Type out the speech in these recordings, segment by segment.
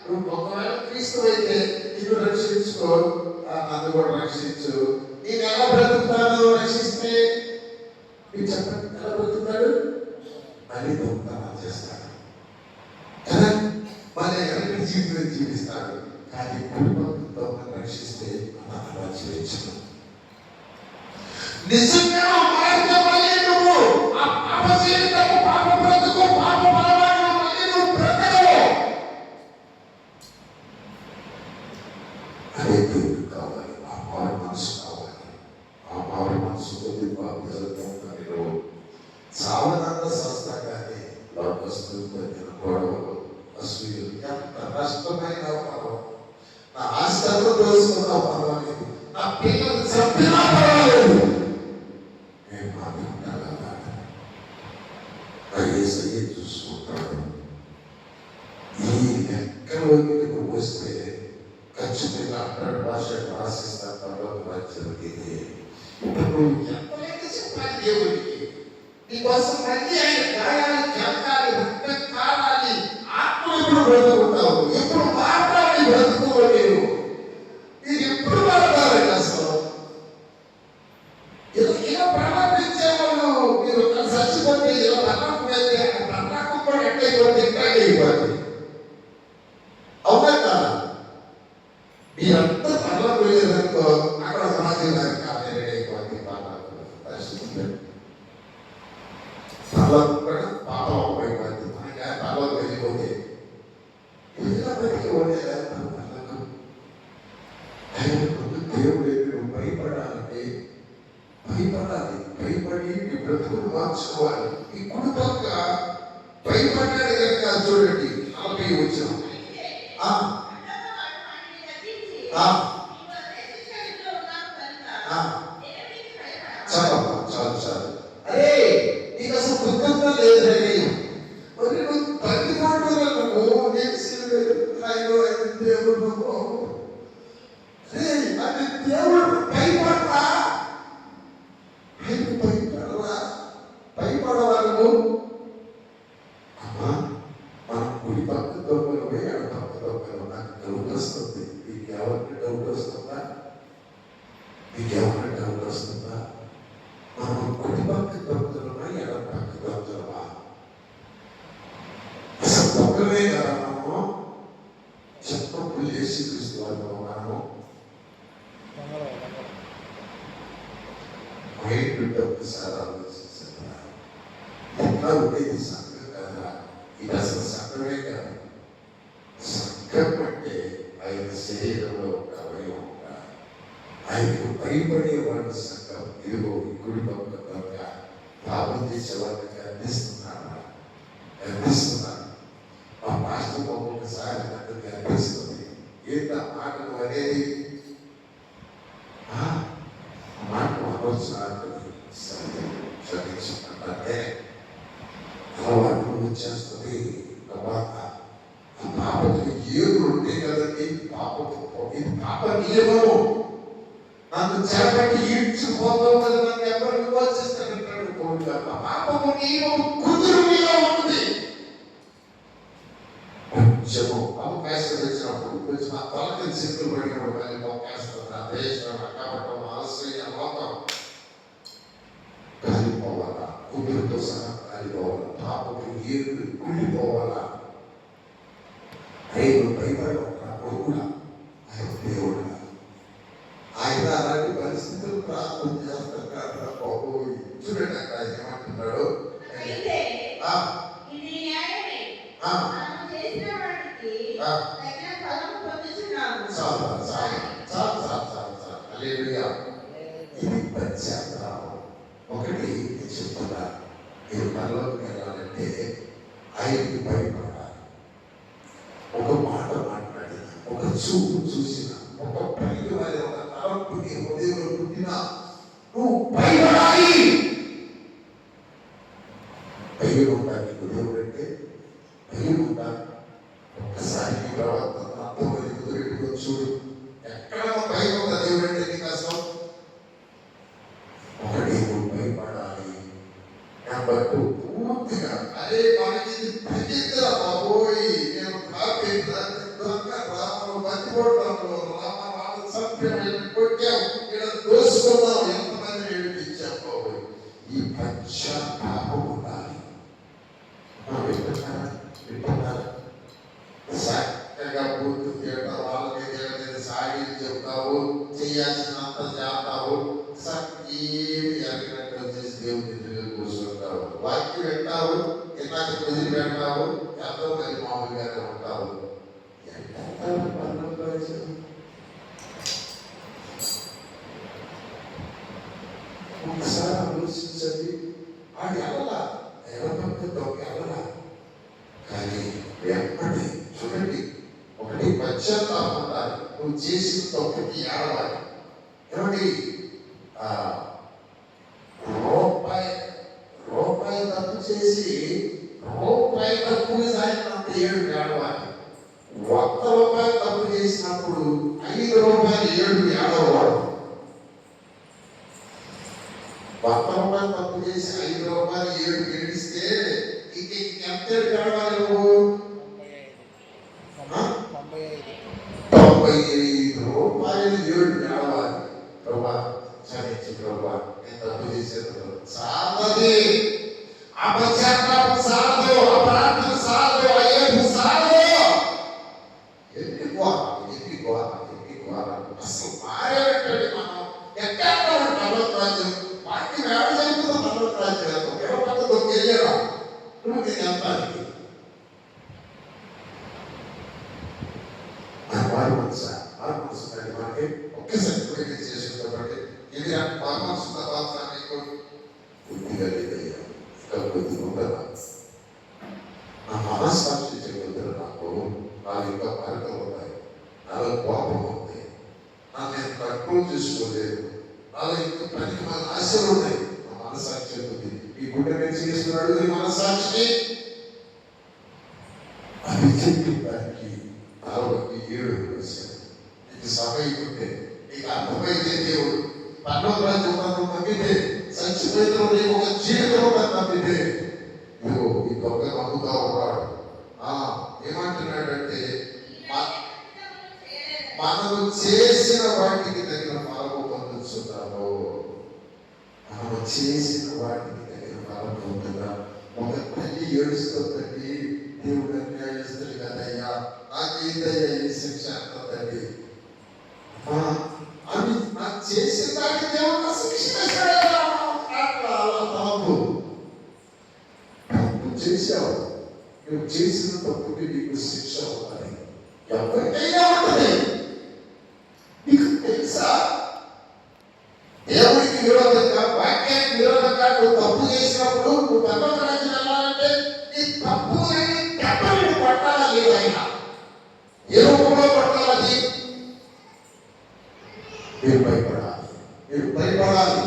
నువ్వు ఒకవేళ క్రీస్తు అయితే నిన్ను రక్షించుకో, నన్ను కూడా రక్షించు. నేను ఎలా బ్రతుకుతాను రక్షిస్తే? మీరు చెప్పండి, ఎలా బ్రతుకుతాడు? మళ్ళీ దొంగతనం చేస్తాడు కదా, మళ్ళీ ఎలాంటి జీవితం జీవిస్తాడు. కానీ కుటుంబంతో రక్షిస్తే అలా జీవించదు. నిజంగా మార్గమని నువ్వు ఆ పాప జీవితము, పాప బ్రతుకు, పాప బలమైన మళ్ళీ నువ్వు బ్రతకవు. అదే దేవుడు కావాలి, ఆ మారు మనసు కావాలి. ఆ మారు మనసుతో బాబు సావనంద సంస్థ కానీ లోకస్తులతో గొడవలు, అసూయలు, ఎంత నష్టమైన పర్వం. నా ఆస్తంలో దోసుకున్నా పర్వాలేదు, నా పిల్లలు చంపినా పర్వాలేదు, నేను మాట్లాడాలన్నాడు. ఏసయ్య చూసుకుంటాడు. ఈ లెక్కలోకి నువ్వు వస్తే ఖచ్చితంగా అక్కడ భాష రాసిస్తాను తర్వాత రాజ్యానికి. ఇప్పుడు నువ్వు ఎంతమంది చెప్పాలి దేవుడికి? నీకోసం మళ్ళీ ఆయన గాయాలు చెందాలి, రక్తం కావాలి, ఆత్మ ఎప్పుడు బ్రతుకుంటావు, ఎప్పుడు మాట్లాడి బ్రతుకోలేవు. మీరు ఎప్పుడు మాట్లాడాలి? అసలు ఇలా ప్రారంభించేవాళ్ళు మీరు చచ్చిపోతే ఇలా పర్ణకు వెళ్తే పర్ణకు కూడా ఎట్లయిపోతే ఎట్లాగే అయిపోతుంది. అవునా కాదా? మీరంతా పర్ణకు వెళ్ళేదనుకో అక్కడ సమాజం రెడీ అయిపోతుంది. పర్ణకు కూడా పాపం అయిపోతుంది. పర్ణకు వెళ్ళిపోతే ఇలా బతికిపోతే పర్ణకు దేవుడు నువ్వు భయపడాలంటే భయపడాలి. భయపడి నీ బ్రతుకును మార్చుకోవాలి. ఈ కుటుంబంగా భయపడ్డాడు కనుక చూడండి 40 వచ్చిన చాలు చాలు. అరే నీకు అసలు బుద్ధంగా లేదు. మరి నువ్వు తల్లి మాటలు నువ్వు దేవుడు అది దేవుడు భయపడరా? భయపడవా నువ్వు? అమ్మా మనం కుడి పక్క దొంగలు ఎడ పక్క దొంగలు. నాకు డౌట్ వస్తుంది. మీకు ఎవరికి డౌట్ వస్తుందా? మీకెవరికి డౌట్ వస్తుందా? మనం కుడి పక్క దొంగలున్నా ఎడ పక్క దొంగలమా? అసలు దొంగలే కదా మనము. చెప్పప్పుడు చేసి చూస్తూ మనము మైండ్ ఉంటే ఒక్కసారి ఆలోచించారా? ఎట్లా ఉండేది సంఘం కదా? ఇది అసలు సంఘమే కాదు. సంఘం అంటే ఆయన శరీరంలో ఒక అవయవం. ఆయనకు భయపడేవాడు సంఘం. ఇదిగో గుడి పక్క పాపం చేసేవాళ్ళకి అందిస్తున్నాడు. మా పాస్టర్ ఒక్కొక్కసారి నాకు అనిపిస్తుంది, ఏంట మాటలు అనేది మాటలు అనవసరాలు క్షమించుకుంటే అలవాటు వచ్చేస్తుంది. తర్వాత ఆ పాపకి ఏడులు ఉంటాయి కదండి. ఇది పాప నియమము. నన్ను చేపట్టి ఈడ్చిపోతావు కదా, నన్ను ఎవరు విమోచిస్తానంటాడు కోరిక. పాపము నియమము కుదురు మీద ఉంది. కొంచెము అవకాశం ఇచ్చినప్పుడు కొంచెం ఆ తొలకలు సిక్కులు పడినప్పుడు మళ్ళీ అవకాశం దేశం అక్కబట్టం ఆశ్రయ లోకం కాలిపోవాలా, కుదురుతో సహా కాలిపోవాలా, పాపకు ఏడు కుళ్ళిపోవాలా. ఆయన భయపడి ఒక కూడా ఆయన దేవుడు. ఆయన అలాంటి పరిస్థితులు ప్రార్థన చేస్తారు కదా. బాబు చూడండి అక్కడ ఏమంటున్నాడు. ఇది పశ్చాత్తాపం. ఒకటి నేను చెప్తున్నా, మీరు పరలోకి వెళ్ళాలంటే ఆయనకి భయపడాలి. ఒక మాట మాట్లాడి, ఒక చూపు చూసిన, ఒక పైకి వారి ఒక తలంపు నీ హృదయంలో పుట్టినా నువ్వు భయపడాలి. భయం ఉండాలి. దేవుడు అంటే భయం ఉండాలి. ఒక్కసారి నీ ప్రవర్తన అర్థమని కుదిరెట్టుకో చూడు. ఎక్కడ భయం ఉందా దేవుడు అంటే నీకు అసలు? ఒకటి నువ్వు భయపడాలి. నెంబర్ 2 పూర్తిగా అరే మనకి ఇది బాబోయ్, నేను కాపీ పశ్చాత్తాపం ఉండాలి. వింటున్నారా? చక్కగా బూతు తింటావు, వాళ్ళ మీద సాగిలు చెప్తావు, చేయాల్సినంత చేస్తావు, ఏమి ఎరగినట్టు వచ్చేసి దేవుని ఎదురుగా కూర్చుంటావు, వాక్యం వింటావు, ఇలాంటి కుదిరి పెడతావు, ఎంతో మరి మామూలుగానే ఉంటావు. ఒకసారి ఆలోచించండి. ఆడు వెళ్ళలా, ఎవరితో వెళ్ళలా, కానీ ఎప్పటి చూడండి, ఒకటి పశ్చాత్తాపం ఉండాలి. నువ్వు చేసిన తప్పుకి ఏడవాలి. ఏమండి, రూపాయి తప్పు చేసి రూపాయి తప్పు సాగినంత 7 ఏడవాలి. 100 రూపాయలు తప్పు చేసినప్పుడు 5 రూపాయలు 7 ఏడవవాడు. 100 రూపాయలు తప్పు చేసి 5 రూపాయలు 7 ఏడిస్తే ఎంత ఏడవాలి నువ్వు? 95 రూపాయలు 7 ఏడవాలి. ప్రభా క్షమించు ప్రభా, నేను తప్పు చేసేది సాధది, అపచారం సాధు, అపరాధం సాధు, అయ్యేపు సాధు. ఎన్ని ఘోరం అసలు మారేటండి. మనం ఎక్కడ పర్వతరాజు వాటికి వేడ జరుగుతున్న పర్వతరాజు ఎవరితో తెలియరా నువ్వు నేను వెళ్తానికి వారు మనసు మనకి ఒక్కసారి కూడా చేసుకుంటామంటే ఇది బాగా మనసు తర్వాత నీకు బుద్ధిగా లేదయ్యా, ఇంకా బుద్ధి ఉండదా? నా మనస్సాక్షి చెబుతున్న నాకు నాలుగు ఇంకా మరకలు ఉన్నాయి, నాలో కోపం ఉంది, నేను కంట్రోల్ చేసుకోలేదు, నాలో ఇంకా పనికి మన ఆశలు ఉన్నాయి. నా మనస్సాక్షి చెబుతుంది ఈ గుడ్డ మీద చేస్తున్నాడు నీ మనస్సాక్షి. అది చెప్పిన దానికి 47 వచ్చాడు. నీకు సమయం ఉంటే, నీకు అర్థమైతే దేవుడు పర్వతరాజు నమ్మితే, చచ్చిపోయిన నీకు ఒక జీవితం నమ్మితే, ఇదిగో ఈ దొంగ నమ్ముతా ఉన్నాడు. ఏమంటున్నాడంటే, మనము చేసిన వాటికి తగిన ఫలము పొందుతున్నాము. మనము చేసిన వాటికి తగిన ఫలం పొందుతున్నాం. ఒక తల్లి ఏడుస్తుందండి, దేవుడు అన్యాయస్తుడు కదయ్యా, నాకేదయ్యా ఈ శిక్ష అంటుందండి. అది నాకు చేసిన దానికి దేవుడు శిక్ష తప్పు చేశావు, నువ్వు చేసిన తప్పుకి నీకు శిక్ష ఉండాలి. ఎవరికైనా ఉంటుంది. నీకు తెలుసా, దేవుడికి విరోధంగా, వాక్యానికి విరోధంగా నువ్వు తప్పు చేసినప్పుడు నువ్వు పర్వతరాజు వెళ్ళాలంటే నీ తప్పు దెబ్బలు పట్టాలా లేదైనా ఏ రూపంలో పట్టాలని మీరు భయపడాలి.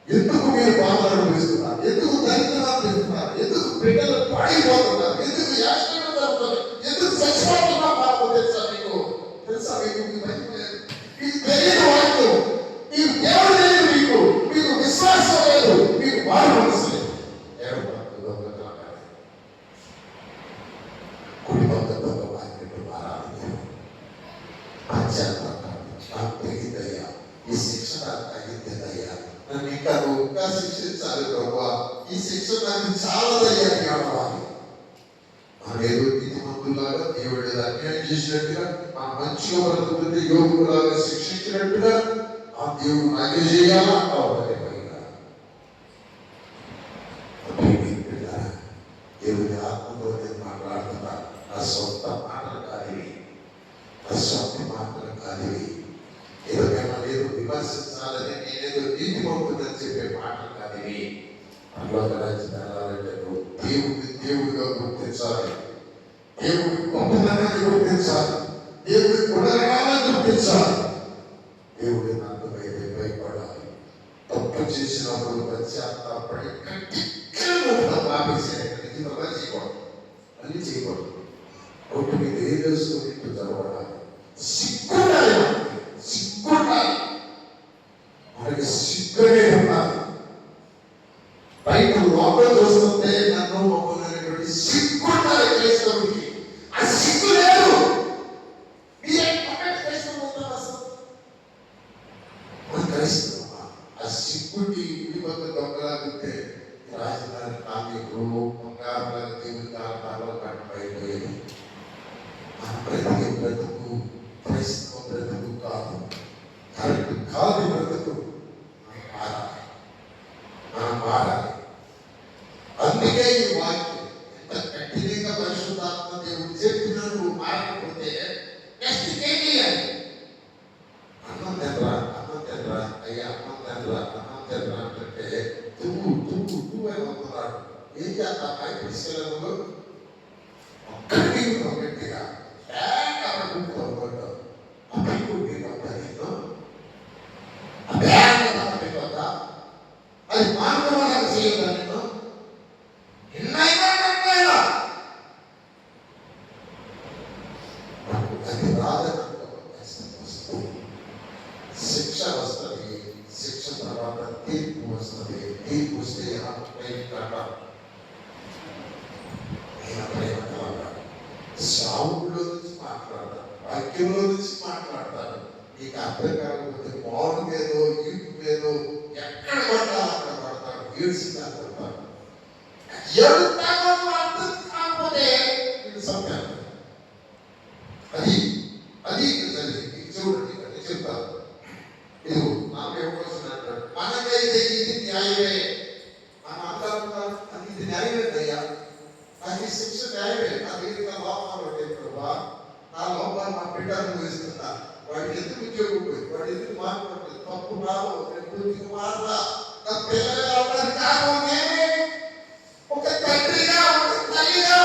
ఎందుకు మీరు బాధలు అనుభవిస్తున్నారు? ఎందుకు దరిద్రాలు పెడుతున్నారు? ఎందుకు బిడ్డలు పాడిపోతున్నారు? ఎందుకు యాక్సిడెంట్ జరుగుతుంది? ఎందుకు చచ్చిపోతున్నా బాధ తెలుసా మీకు? మీకు తెలియదు వాళ్ళు, మీకు దేవుడు లేదు, మీకు విశ్వాసం లేదు, మీకు బాధ మనసు లేదు. కుటుంబంతో వాక్యం మారాలి. నాకు తగ్గిందయ్యా, ఈ శిక్ష నాకు తగ్గిందయ్యా, నన్ను ఇంకా ఇంకా శిక్షించాలి ప్రభా, ఈ శిక్ష నాకు చాలదయ్యా అని అడవాలి. మనేదో నీతిమంతులాగా దేవుడు ఏదో అన్యాయం చేసినట్టుగా, ఆ మంచిగా బ్రతుకుతుంటే యోగులాగా శిక్షించినట్టుగా ఆ దేవుడు నాకే చేయాలా అంటావు. దేవుని ఆత్మతో నేను మాట్లాడుతున్నా. నా సొంత మాటలు కానివి, నా సొంత మాటలు కానివి, ఏదైనా లేదు విమర్శించాలని నేనేదో నీతిమంతుడని చెప్పే మాటలు కానివి. పరలోకరాజ్యం వెళ్ళాలంటే నువ్వు దేవుడిగా గుర్తించాలి, దేవుడి గొప్పతనాన్ని గుర్తించాలి, దేవుడి గుణగణాలను గుర్తించాలి. దేవుడి నాకు భయపడాలి. తప్పు చేసినప్పుడు పశ్చాత్తాపడి అన్ని చేయకూడదు. ఒకటి మీద ఏదేసుకుని జరగడాలి. సిగ్గుండాలి, మనకి సిగ్గునే ఉండాలి. బయట లోపల చూస్తుంటే నన్ను మొక్కలు సిగ్గుండాలి. క్రైస్తవుడికి ఆ సిగ్గు లేదు. క్రైస్తవ ఆ సిగ్గుని ఇరుపక్క దొంగలా అయిపోయింది. మన బ్రతికే బ్రతుకు క్రైస్తవ బ్రతుకు కాదు, కరెక్ట్ కాదు బ్రతుకు. మనం మారాలి. అందుకే ఈ వాక్యం ఎంత కఠినంగా పరిశుద్ధాత్మ దేవుడు చెప్పినా నువ్వు మారకపోతే నెక్స్ట్ ఏం చేయాలి? అన్నం తినరా, అన్నం తినరా, అయ్యా అన్నం తినరా, అన్నం తినరా అంటే తువ్వు అని వస్తున్నాడు. ఏం చేస్తా పై తీసుకెళ్ళను ఒక్కడికి గట్టిగా అక్కడ కూర్చోబడ్డా అక్కడికి కూర్చోబడ్డా నేను అభ్యాస అది మానవ చేయదా నేను ఎన్నైనా అది రాదని శిక్ష వస్తుంది. శిక్ష తర్వాత తీర్పు వస్తుంది. తీర్పు వస్తే సావుల్లో నుంచి మాట్లాడతారు, వాక్యంలో నుంచి మాట్లాడతారు. నీకు అర్థం కాకపోతే బాగు మీదో ఈపు మీదో ఎక్కడ పడతారు అక్కడ పడతారు, ఏడ్చినా పడతారు. ఎడుతామో అర్థం కాకపోతే నేను సంపాను. అది అది చూడండి, అది చెప్తాను. ఇది నాకు ఎవరు అంటాడు, మనకైతే ఇది న్యాయమే. మనం అందరం అది ఇది న్యాయమే అయ్యా, నాకు ఈ శిక్ష న్యాయమే. నాకు ఇంకా లోపాలు ఉంటాయి ప్రభా, నా లోపాలు మా బిడ్డను వేస్తున్నా. వాడికి ఎందుకు ఉద్యోగం పోయి, వాడు ఎందుకు మాట్లాడుతుంది, తప్పు రాదు, ఎందుకు మారలా, నా పిల్లలు అవడానికి కారణం నేనే. ఒక తండ్రిగా ఒక తల్లిగా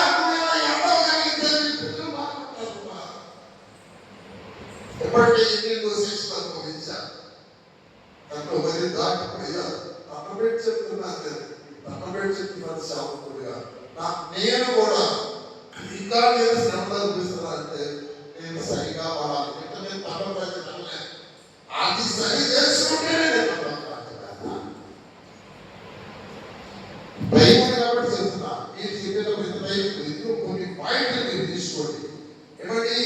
ఎప్పటికీ ఎన్నెన్నో శిక్షలు అనుభవించా. దాంట్లో మరి దాటిపోయా తప్పబెట్టి చెప్తున్నాను, తప్పబెట్టి చెప్తున్నాను శాపకుడిగా. నేను కూడా ఇంకా నేను శ్రమలు అనిపిస్తున్నా అంటే నేను సరిగా వాళ్ళ నేను తప్పబెట్టలే, అది సరి చేసుకుంటేనే భయం కాబట్టి చెప్తున్నా. మీరు చెప్పేటప్పుడు కొన్ని పాయింట్లు మీరు తీసుకోండి. ఏమండి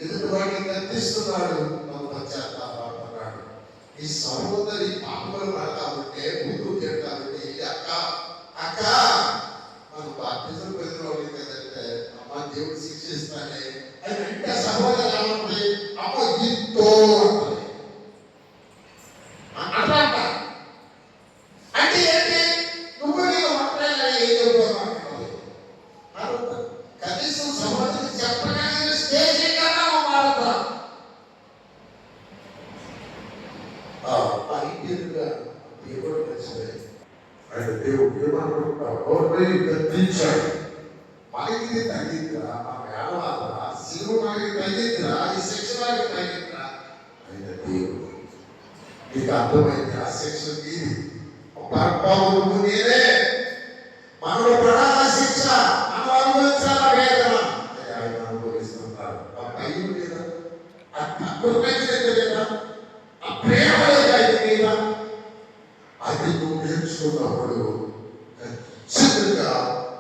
ఎదుటి వాడిని కనిపిస్తున్నాడు, మనం పశ్చాత్తాపడుతున్నాడు. ఈ సహోదరి పాపలు పడతామంటే ముందు తిడతామంటే అక్క అక్క మనం బాప్తిజం పెద్దవాళ్ళు కదంటే అమ్మ దేవుడు శిక్షిస్తానే అని అంటే సహోదరి ఏమంటే అమ్మ ఇంతో అట్లా అంటే ఏంటి, నువ్వు నేను మాట్లాడినా ఏం చెప్తాను కనీసం సహోదరి చెప్పడానికి స్టేజ్ కన్నా మారతా దేవుడు నచ్చలే. ఆయన దేవుడు ఏమనుకుంటాడు, గద్దించాడు. మనకి ఇది తగ్గిందిరా, మా వేళ శివుడు మనకి తగ్గిందిరా, ఈ శిక్ష మనకి తగ్గిందిరా. ఆయన దేవుడు నీకు అర్థమైంది. ఆ శిక్ష నీది, పరపాలు నీదే. మనలో ప్రధాన శిక్ష మనం అనుభవించాల వేదన ఆయన అనుభవిస్తున్నారు. ఆ భయం లేదా, ఆ కృతజ్ఞత లేదా, ఆ ప్రేమ లేదా, ఇది లేదా, అది నువ్వు నేర్చుకున్నప్పుడు ఖచ్చితంగా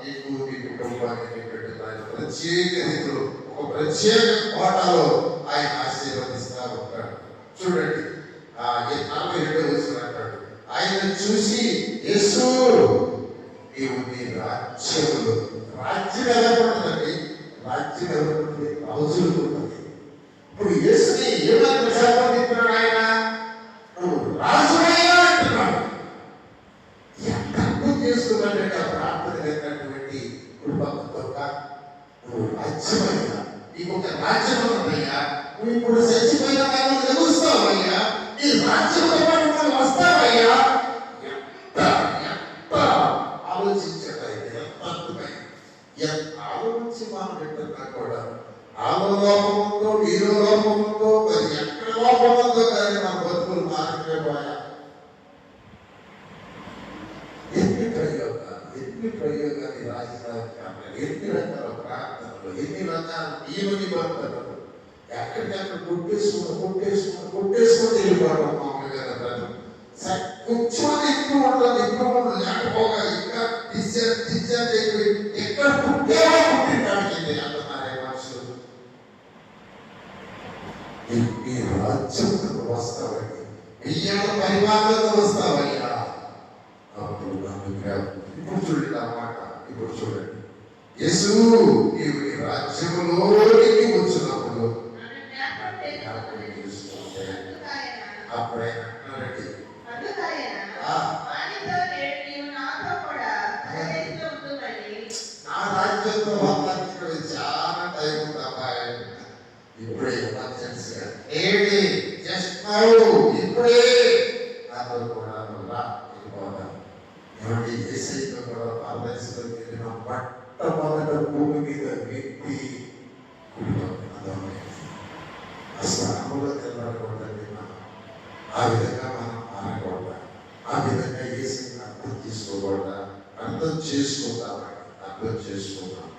నీకు నీ కుటుంబానికి పెట్టిన ప్రత్యేక రీతిలో ఒక ప్రత్యేక కోటలో ఆయన ఆశీర్వదిస్తా ఉంటాడు. చూడండి 42వ వచనం అంటాడు, ఆయన చూసి యేసు నీవు నీ రాజ్యములు, రాజ్యం ఎలా ఉంటుందండి, రాజ్యం ఎలా ఉంటుంది, రాజులు ఉంటుంది. ఇప్పుడు యేసుని ఏమైనా ప్రసాదిస్తున్నాడు, ఆయన నువ్వు రాజునైనా అంటున్నాడు. ఎంత అర్థం చేసుకున్నాడంటే ఆ ప్రార్థన లేనటువంటి కుటుంబంతో నువ్వు రాజ్యమయ్యా, నీకు ఒక రాజ్యం ఉందయ్యా, నువ్వు ఇప్పుడు చచ్చిపోయిన వాళ్ళు తెలుస్తావయ్యా, నీ రాజ్యంలో పాటు వస్తావయ్యా. ఆలోచించి మనం పెట్టినా కూడా ఆలో లోపముందో వీరో లోపముందో మరి ఎక్కడ లోపముందో కానీ మన బతుకులు మారిపోయా. ఎన్ని ప్రయోగాలు రాజధాని, ఎన్ని రకాల ప్రార్థనలు, ఎన్ని రకాల నియమ నిబంధనలు, ఎక్కడికక్కడ కొట్టేసుకుని వెళ్ళిపోవడం. మామూలుగా కూర్చొని ఇప్పుడు లేకపోగా ఇంకా డిశ్చార్జ్ అయిపోయి ఎక్కడ పుట్టేవా పుట్టింటానికి అంటున్నారే మనుషులు. ఈ రాజ్యం వస్తావని, వెయ్యాల పరిమాణంలో వస్తావయ్యా. అప్పుడు ఇప్పుడు చూడండి అన్నమాట. ఇప్పుడు చూడండి, యేసు నీవు నీ ఉన్నావు, ఇప్పుడే నాతో కూడా రా వెళ్ళిపోతాను. ఏమంటే యేసయ్యతో కూడా పారదర్శిలోకి వెళ్ళిన మొట్టమొదట భూమి మీద వ్యక్తి స్థానంలోకి వెళ్ళకూడదండి. మనం ఆ విధంగా మనం మారకూడదు. ఆ విధంగా యేసయ్యని అర్థం చేసుకోకూడదు. అర్థం చేసుకుందాం,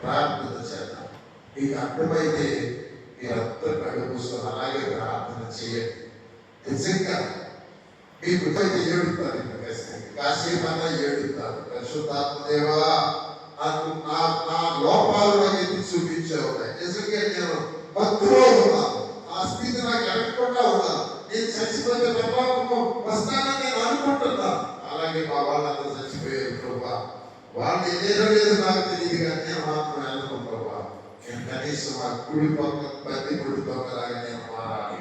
ప్రార్థన చేద్దాం. మీకు అర్థమైతే మీరంతా కళ్ళు మూసుకొని అలాగే ప్రార్థన చేయండి. నిజంగా మీకు అయితే ఏడుతారు, కాసేపు అన్నా ఏడుతారు. పరిశుద్ధాత్మ దేవా, నా లోపాలను ఎత్తి చూపించావు. నిజంగా నేను భక్తులో ఉన్నాను, ఆ స్థితి నాకు ఎక్కకుండా ఉన్నాను. నేను చచ్చిపోతే పరలోకము వస్తానని నేను అనుకుంటున్నాను. అలాగే మా వాళ్ళంతా చచ్చిపోయారు ప్రభా. వాళ్ళు ఏదో లేదు నాకు తెలియదు, కానీ నేను మాత్రం వెళ్ళను ప్రభా. నేను కనీసం ఆ కుడి పక్క బంది కుడి పక్కలాగా నేను మారాలి.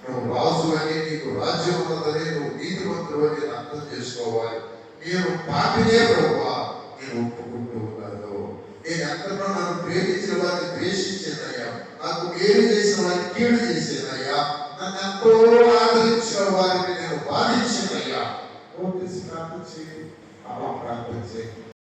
నువ్వు రాజు అని, నీకు రాజ్యం ఉన్నదని, నువ్వు నీతిమంతుడు అని అర్థం చేసుకోవాలి. నేను పాపినే ప్రభా, నేను ఒప్పుకుంటూ ఉన్నాను. నేను ఎంతలో నన్ను ప్రేమించిన వారిని ద్వేషించానయ్యా, నాకు మేలు చేసిన వారిని కీడు చేసేనయ్యా, నన్ను ఎంతో